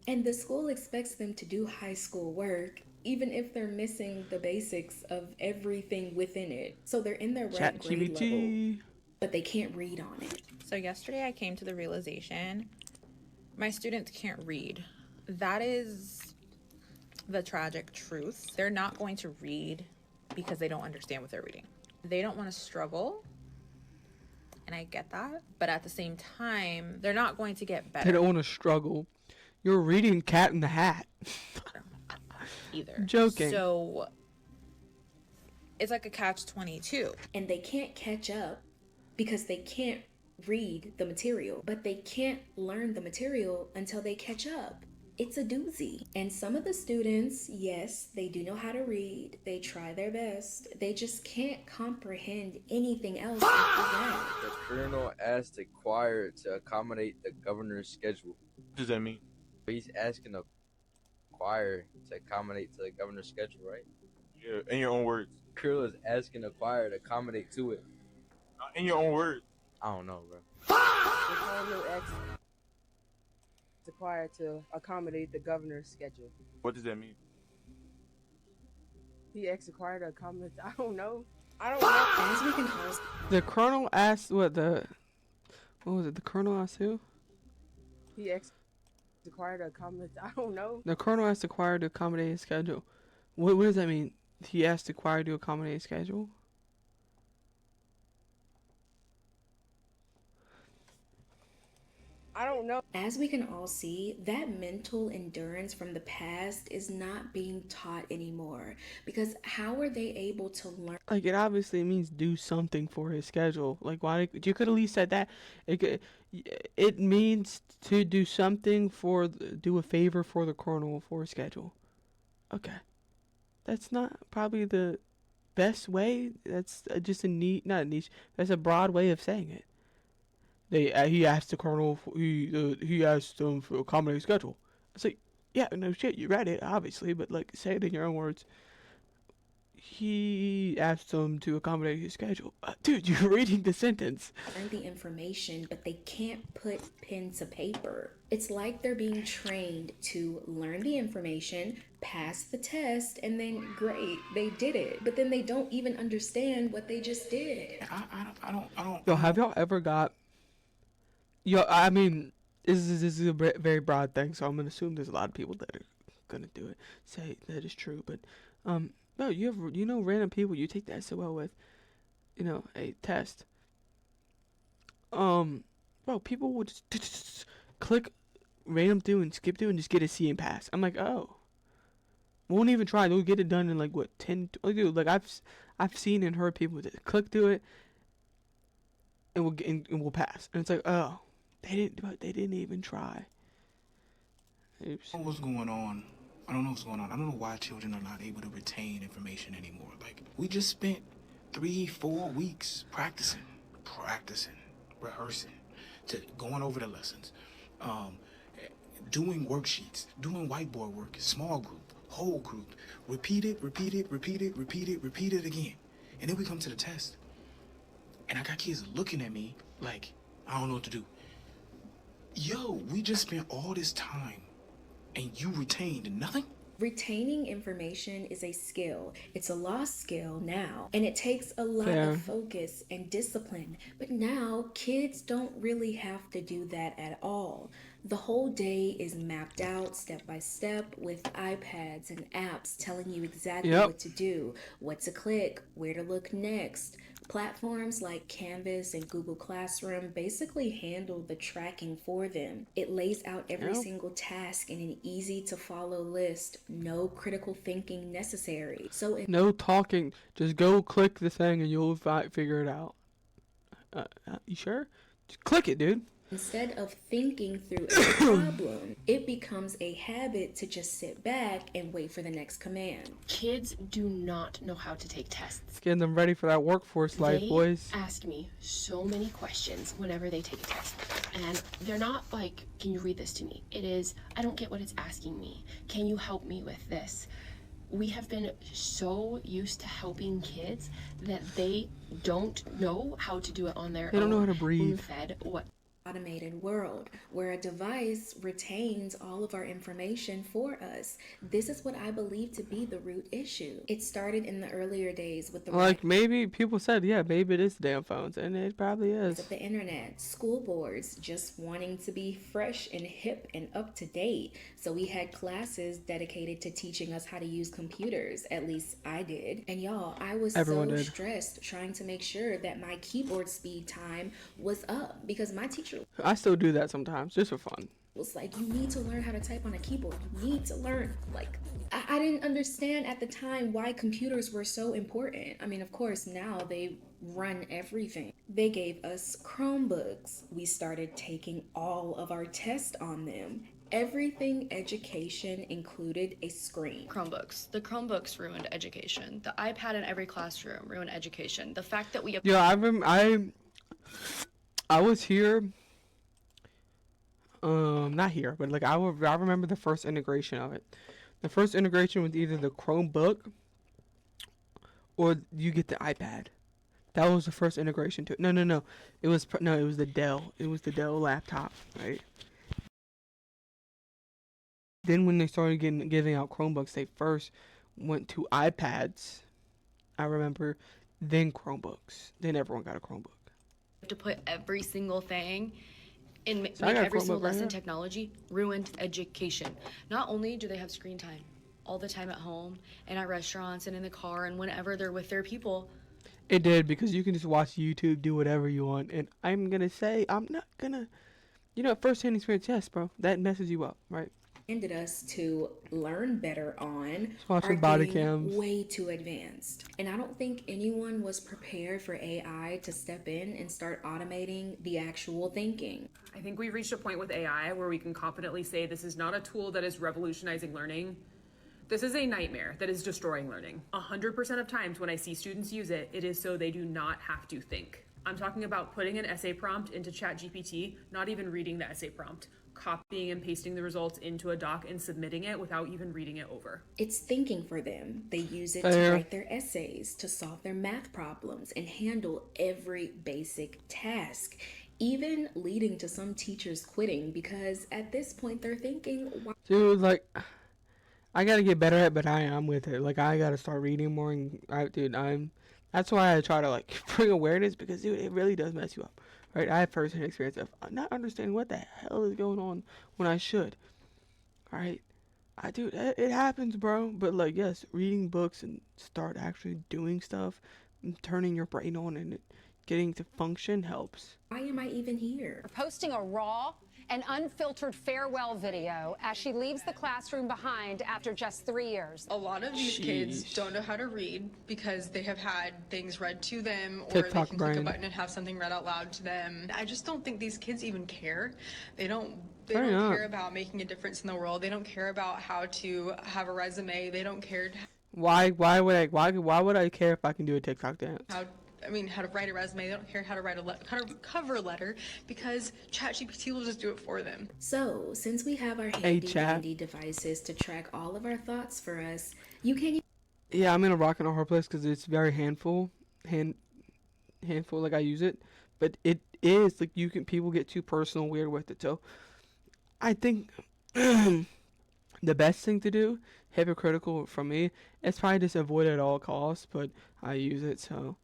And the school expects them to do high school work, even if they're missing the basics of everything within it. So they're in their right grade level, but they can't read on it. So yesterday I came to the realization my students can't read. That is the tragic truth. They're not going to read because they don't understand what they're reading. They don't want to struggle, and I get that. But at the same time, they're not going to get better. They don't want to struggle. You're reading Cat in the Hat. Either. Joking. So it's like a catch-22. And they can't catch up because they can't read the material, but they can't learn the material until they catch up. It's a doozy. And some of the students, yes, they do know how to read. They try their best. They just can't comprehend anything else after that. The colonel asked the choir to accommodate the governor's schedule. What does that mean? He's asking the choir to accommodate to the governor's schedule, right? Yeah, in your own words. Colonel is asking the choir to accommodate to it. In your own words. I don't know, bro. The Colonel asked the choir to accommodate the governor's schedule. What does that mean? He asked the choir to accommodate. I don't know. As we can close. The colonel asked what was it? The colonel asked who? He asked the choir to accommodate. I don't know. The colonel asked the choir to accommodate his schedule. What does that mean? He asked the choir to accommodate his schedule? I don't know. As we can all see, that mental endurance from the past is not being taught anymore. Because how are they able to learn? Like, it obviously means do something for his schedule. Like, why you could at least said that. It means to do something do a favor for the colonel for his schedule. Okay, that's not probably the best way. That's just not a niche. That's a broad way of saying it. He asked the colonel. He asked him for accommodate schedule. It's like, yeah, no shit, you read it obviously, but like, say it in your own words. He asked him to accommodate his schedule. Dude, you're reading the sentence. Learn the information, but they can't put pen to paper. It's like they're being trained to learn the information, pass the test, and then great, they did it. But then they don't even understand what they just did. I don't. Yo, have y'all ever got? Yo, I mean, this is a very broad thing, so I'm gonna assume there's a lot of people that are gonna do it. Say that is true, but no, you know random people you take the SOL with, a test. Bro, people would just click random through and skip through and just get a C and pass. I'm like, oh, won't even try. They'll get it done in like what 10. Dude, like I've seen and heard people that click through it and we'll pass, and it's like, oh, they didn't even try. Oops. I don't know what's going on. I don't know why children are not able to retain information anymore. Like, we just spent 3-4 weeks practicing, rehearsing, going over the lessons, doing worksheets, doing whiteboard work, small group, whole group, repeat it again. And then we come to the test. And I got kids looking at me like, I don't know what to do. Yo, we just spent all this time and you retained nothing? Retaining information is a skill. It's a lost skill now, and it takes a lot Fair. of focus and discipline. But now, kids don't really have to do that at all. The whole day is mapped out step by step with iPads and apps telling you exactly what to do, what to click, where to look next. Platforms like Canvas and Google Classroom basically handle the tracking for them. It lays out every single task in an easy to follow list, no critical thinking necessary. So No talking, just go click the thing and you'll figure it out. You sure? Just click it, dude. instead of thinking through a problem, it becomes a habit to just sit back and wait for the next command. Kids do not know how to take tests. Getting them ready for that workforce life, They boys. ask me so many questions whenever they take a test. And they're not like, can you read this to me? It is, I don't get what it's asking me. Can you help me with this? We have been so used to helping kids that they don't know how to do it on their own. They don't know how to breathe. Fed what? Automated world where a device retains all of our information for us. This is what I believe to be the root issue. It started in the earlier days with the Like, maybe people said, yeah, maybe it is the damn phones, and it probably is. of the internet, school boards just wanting to be fresh and hip and up to date. So we had classes dedicated to teaching us how to use computers. At least I did. And y'all, I was Everyone so did. stressed trying to make sure that my keyboard speed time was up because my teacher I still do that sometimes, just for fun. was like, you need to learn how to type on a keyboard. You need to learn. Like, I didn't understand at the time why computers were so important. I mean, of course, now they run everything. They gave us Chromebooks. We started taking all of our tests on them. Everything education included a screen. Chromebooks. The Chromebooks ruined education. The iPad in every classroom ruined education. The fact that we... Yeah, I was here. Not here, but like I remember the first integration of it. The first integration was either the Chromebook or you get the iPad. That was the first integration to it. No. It was it was the Dell. It was the Dell laptop, right? Then when they started giving out Chromebooks, they first went to iPads. I remember, then Chromebooks. Then everyone got a Chromebook. To put every single thing and So I make got a every Chromebook single right lesson here. technology ruined education. Not only do they have screen time all the time at home and at restaurants and in the car and whenever they're with their people. It did, because you can just watch YouTube, do whatever you want. And I'm going to say, I'm not going to, first-hand experience, yes, bro. That messes you up, right? Ended us to learn better on Watching are body getting cams. way too advanced. And I don't think anyone was prepared for AI to step in and start automating the actual thinking. I think we've reached a point with AI where we can confidently say this is not a tool that is revolutionizing learning. This is a nightmare that is destroying learning. 100% of times when I see students use it, it is so they do not have to think. I'm talking about putting an essay prompt into ChatGPT, not even reading the essay prompt, copying and pasting the results into a doc and submitting it without even reading it over. It's thinking for them. They use it Fair. to write their essays, to solve their math problems, and handle every basic task, even leading to some teachers quitting because at this point they're thinking, why? Dude, like, I got to get better at it, but I'm with it. Like, I got to start reading more. And, that's why I try to, like, bring awareness, because, dude, it really does mess you up. Right? I have first-hand experience of not understanding what the hell is going on when I should. All right? It happens, bro. But, like, yes, reading books and start actually doing stuff and turning your brain on and getting to function helps. Why am I even here? Posting a raw and unfiltered farewell video as she leaves the classroom behind after just 3 years. A lot of these kids don't know how to read because they have had things read to them, or TikTok they can click a brain. button and have something read out loud to them. I just don't think these kids even care. They don't Fair enough. care about making a difference in the world. They don't care about how to have a resume. They don't care Why would I care if I can do a TikTok dance? how to write a resume. They don't care how to write a cover letter because ChatGPT will just do it for them. So, since we have our Hey, handy chat. dandy devices to track all of our thoughts for us, you can Yeah, I'm in a rock and a hard place because it's very handful. Like, I use it, but it is like people get too personal, weird with it. So I think the best thing to do, hypocritical from me, is probably just avoid it at all costs. But I use it, so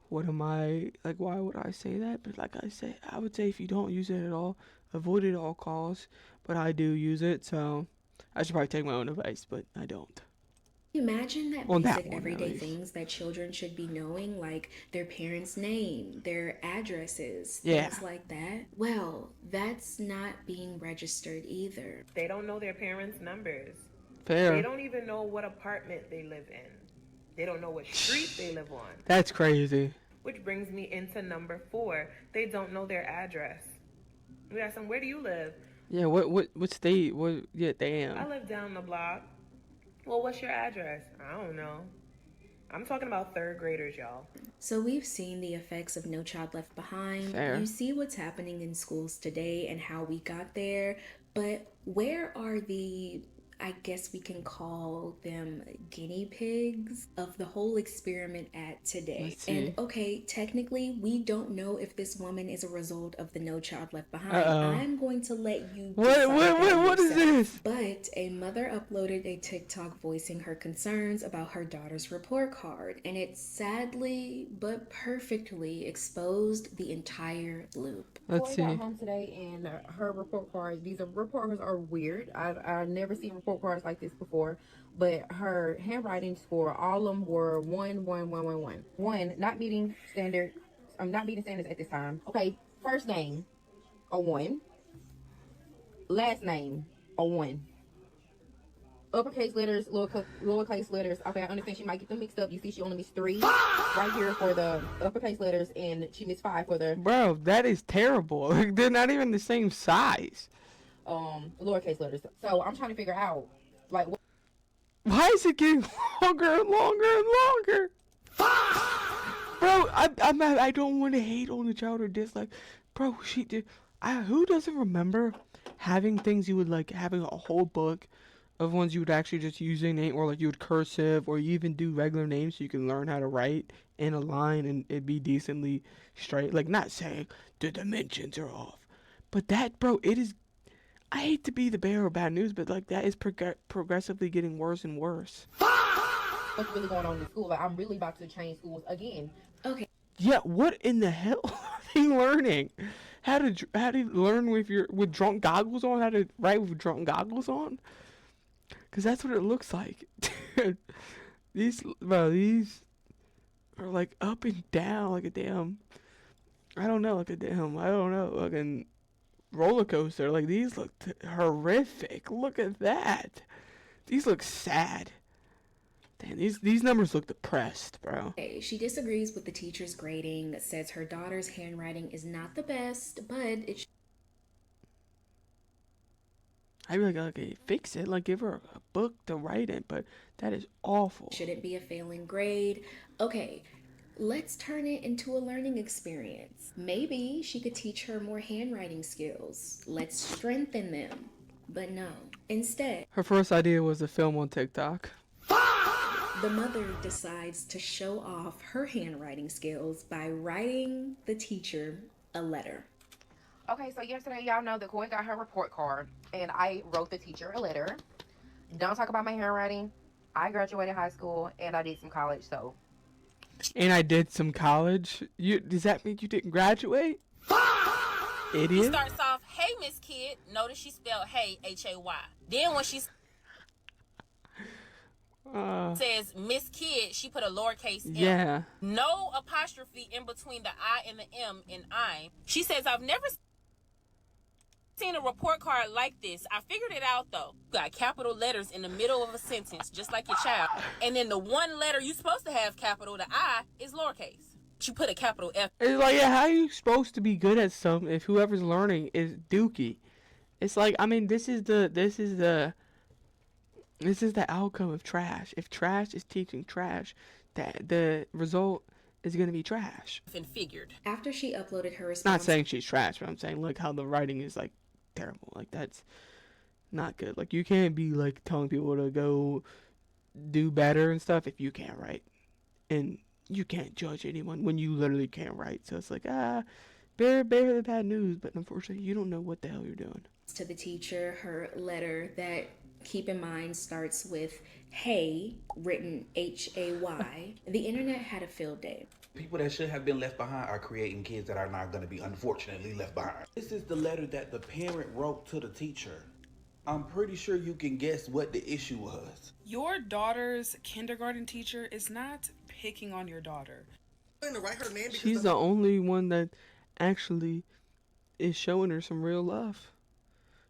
what am I like? Why would I say that? But like I would say if you don't use it at all, avoid it at all costs. But I do use it, so I should probably take my own advice, but I don't. imagine that On that basic one, at everyday least. things that children should be knowing, like their parents' name, their addresses, Yeah. things like that. Well, that's not being registered either. They don't know their parents' numbers. Fair. They don't even know what apartment they live in. They don't know what street they live on. That's crazy. Which brings me into number 4. They don't know their address. We ask them, where do you live? Yeah. What state? What? Yeah. Damn. I live down the block. Well, what's your address? I don't know. I'm talking about 3rd graders, y'all. So we've seen the effects of No Child Left Behind. Fair. You see what's happening in schools today and how we got there. But where are the, I guess we can call them guinea pigs of the whole experiment at today? Let's see. And okay, technically, we don't know if this woman is a result of the No Child Left Behind. Uh-oh. I'm going to let you What is yourself. this? But a mother uploaded a TikTok voicing her concerns about her daughter's report card, and it sadly but perfectly exposed the entire loop. Let's Got see. home today, and her report cards. These report cards are weird. I've never seen report cards like this before. But her handwriting score, all of them were 1, 1, 1, 1, 1. 1, not meeting standard. I'm not meeting standards at this time. Okay, first name, a 1. Last name, a 1. Uppercase letters, lowercase letters. Okay, I understand she might get them mixed up. You see, she only missed 3 right here for the uppercase letters, and she missed 5 for the Bro, that is terrible. Like, they're not even the same size. lowercase letters. So I'm trying to figure out, like, Why is it getting longer and longer and longer? Bro, I don't want to hate on the child or dislike. Bro, who doesn't remember having things you would like, having a whole book of ones you would actually just using name, or like you would cursive, or you even do regular names so you can learn how to write in a line and it be decently straight. Like, not saying the dimensions are off, but that, bro, it is. I hate to be the bearer of bad news, but like that is progressively getting worse and worse. What's really going on in school? Like, I'm really about to change schools again. Okay. Yeah, what in the hell are they learning? How to learn with drunk goggles on? How to write with drunk goggles on? Cause that's what it looks like. These are like up and down like a damn. I don't know, fucking roller coaster. Like, these look horrific. Look at that. These look sad. Damn, these numbers look depressed, bro. Okay, she disagrees with the teacher's grading, says her daughter's handwriting is not the best, but it I'd be like, okay, fix it. Like, give her a book to write in, but that is awful. shouldn't be a failing grade. Okay, let's turn it into a learning experience. Maybe she could teach her more handwriting skills. Let's strengthen them. But no, instead, Her first idea was to film on TikTok. the mother decides to show off her handwriting skills by writing the teacher a letter. Okay, so yesterday, y'all know that Coy got her report card, and I wrote the teacher a letter. Don't talk about my handwriting. I graduated high school, and I did some college, so. And I did some college. Does that mean you didn't graduate? Idiot. He starts off, "Hey, Miss Kid." Notice she spelled "hey" H-A-Y. Then when she says Miss Kid, she put a lowercase m. Yeah. No apostrophe in between the I and the M in I. She says, "I've never seen a report card like this. I figured it out though. Got capital letters in the middle of a sentence, just like your child. And then the one letter you're supposed to have capital, the I, is lowercase. She put a capital F." It's like, yeah, how are you supposed to be good at something if whoever's learning is dookie? It's like, I mean, this is the outcome of trash. If trash is teaching trash, that the result is gonna be trash. And figured. After she uploaded her response, Not saying she's trash, but I'm saying like how the writing is like terrible. Like, that's not good. Like, you can't be like telling people to go do better and stuff if you can't write, and you can't judge anyone when you literally can't write. So it's like, bear the bad news, but unfortunately you don't know what the hell you're doing. to the teacher her letter that, keep in mind, starts with "hey," written H-A-Y. The internet had a field day. People that should have been left behind are creating kids that are not going to be, unfortunately, left behind. This is the letter that the parent wrote to the teacher. I'm pretty sure you can guess what the issue was. Your daughter's kindergarten teacher is not picking on your daughter. She's the only one that actually is showing her some real love.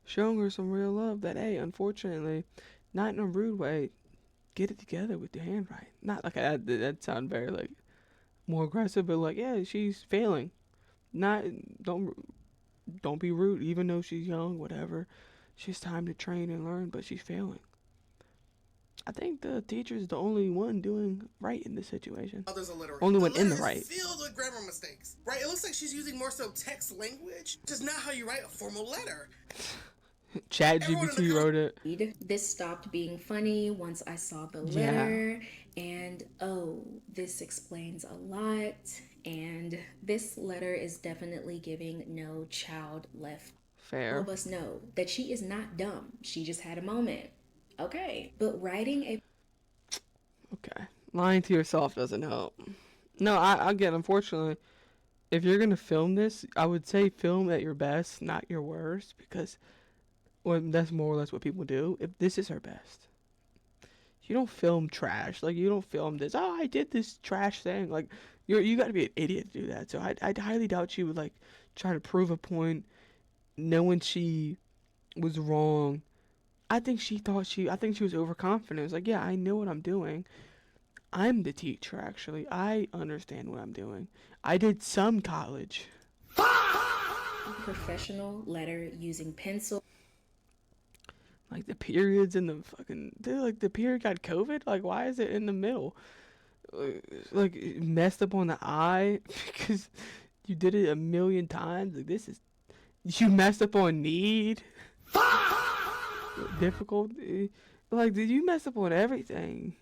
Showing her some real love that, hey, unfortunately, not in a rude way, get it together with your handwriting. Not like that sound very like more aggressive, but like, yeah, she's failing. Don't be rude, even though she's young, whatever. She's time to train and learn, but she's failing. I think the teacher's the only one doing right in this situation. Oh, there's a letter. Only one in the letter right. is filled with grammar mistakes, right? It looks like she's using more so text language, which is not how you write a formal letter. ChatGPT wrote it. This stopped being funny once I saw the letter, and oh, this explains a lot. And this letter is definitely giving no child left. Fair. All of us know that she is not dumb. She just had a moment. Okay, but writing a Lying to yourself doesn't help. No, again, unfortunately, if you're gonna film this, I would say film at your best, not your worst, because that's more or less what people do. If this is her best, you don't film trash. Like, you don't film this. Oh, I did this trash thing. Like, you got to be an idiot to do that. So I highly doubt she would like try to prove a point, knowing she was wrong. I think she was overconfident. It's like, yeah, I know what I'm doing. I'm the teacher, actually. I understand what I'm doing. I did some college. professional letter using pencil. Like, the periods in the fucking... Like, the period got COVID? Like, why is it in the middle? Like, it messed up on the I because you did it a million times. Like, this is... You messed up on need. Difficult. Like, did you mess up on everything?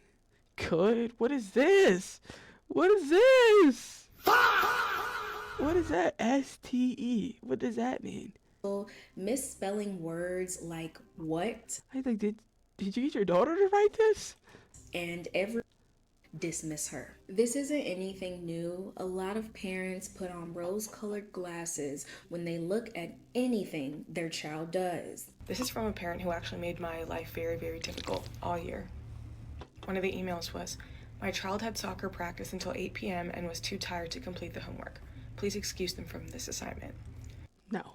Could? What is this? What is this? What is that? STE. What does that mean? Misspelling words like what? I think did you get your daughter to write this? And every dismiss her. This isn't anything new. A lot of parents put on rose-colored glasses when they look at anything their child does. This is from a parent who actually made my life very, very difficult all year. One of the emails was, "My child had soccer practice until 8 p.m. and was too tired to complete the homework. Please excuse them from this assignment." No.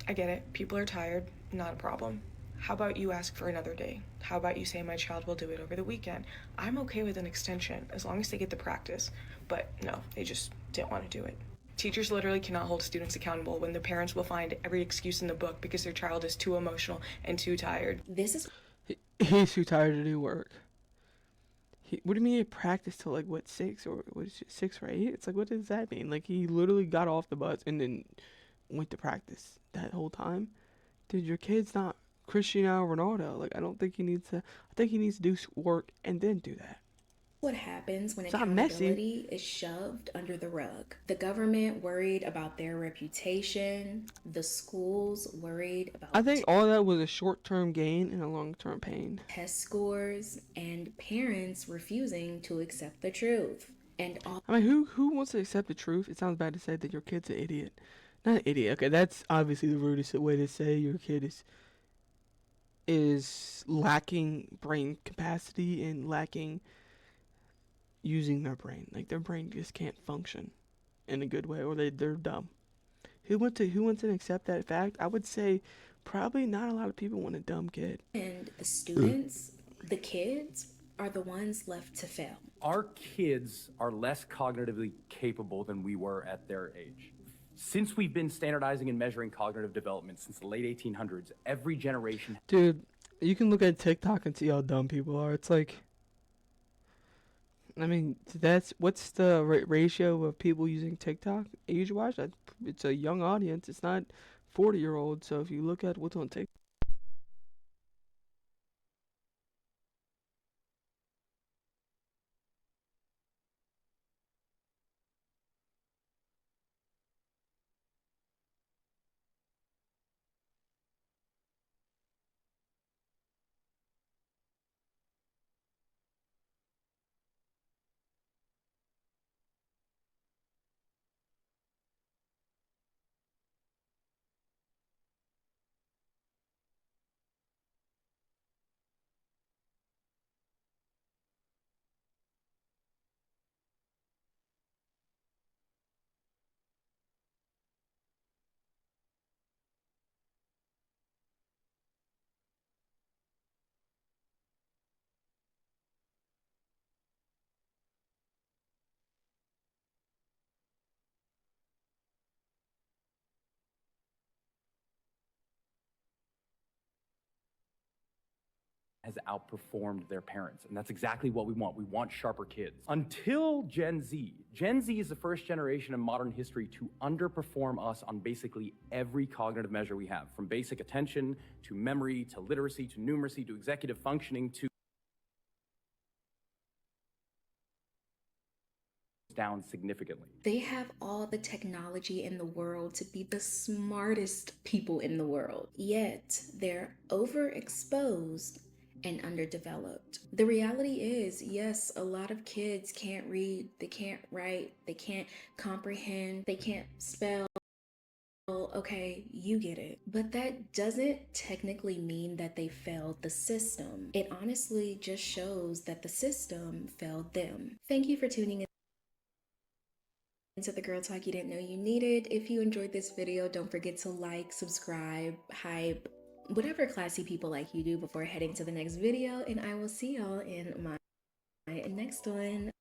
I get it. People are tired. Not a problem. How about you ask for another day? How about you say my child will do it over the weekend? I'm okay with an extension as long as they get the practice. But no, they just didn't want to do it. Teachers literally cannot hold students accountable when the parents will find every excuse in the book because their child is too emotional and too tired. He's too tired to do work. What do you mean he practiced till like what 6 or was it 6 or 8? It's like, what does that mean? Like, he literally got off the bus and then went to practice that whole time. Dude, your kid's not Cristiano Ronaldo. Like, I don't think he needs to. I think he needs to do work and then do that. What happens when It's not messy. accountability is shoved under the rug? The government worried about their reputation. The schools worried about I think all that was a short-term gain and a long-term pain. test scores, and parents refusing to accept the truth. And all I mean, who wants to accept the truth? It sounds bad to say that your kid's an idiot. Not an idiot. Okay, that's obviously the rudest way to say your kid is lacking brain capacity and lacking using their brain. Like, their brain just can't function in a good way, or they're dumb. Who wants to accept that fact? I would say probably not a lot of people want a dumb kid. And the students, the kids, are the ones left to fail. Our kids are less cognitively capable than we were at their age. Since we've been standardizing and measuring cognitive development since the late 1800s, every generation... Dude, you can look at TikTok and see how dumb people are. It's like... I mean, what's the ratio of people using TikTok age-wise? It's a young audience. It's not 40-year-olds. So if you look at what's on TikTok, has outperformed their parents. And that's exactly what we want. We want sharper kids. Until Gen Z. Gen Z is the first generation in modern history to underperform us on basically every cognitive measure we have, from basic attention, to memory, to literacy, to numeracy, to executive functioning, to down significantly. They have all the technology in the world to be the smartest people in the world, yet they're overexposed and underdeveloped. The reality is, yes, a lot of kids can't read, they can't write, they can't comprehend, they can't spell. Okay, you get it. But that doesn't technically mean that they failed the system. It honestly just shows that the system failed them. Thank you for tuning in to the Girl Talk You Didn't Know You Needed. If you enjoyed this video, don't forget to like, subscribe, hype, whatever classy people like you do before heading to the next video, and I will see y'all in my next one.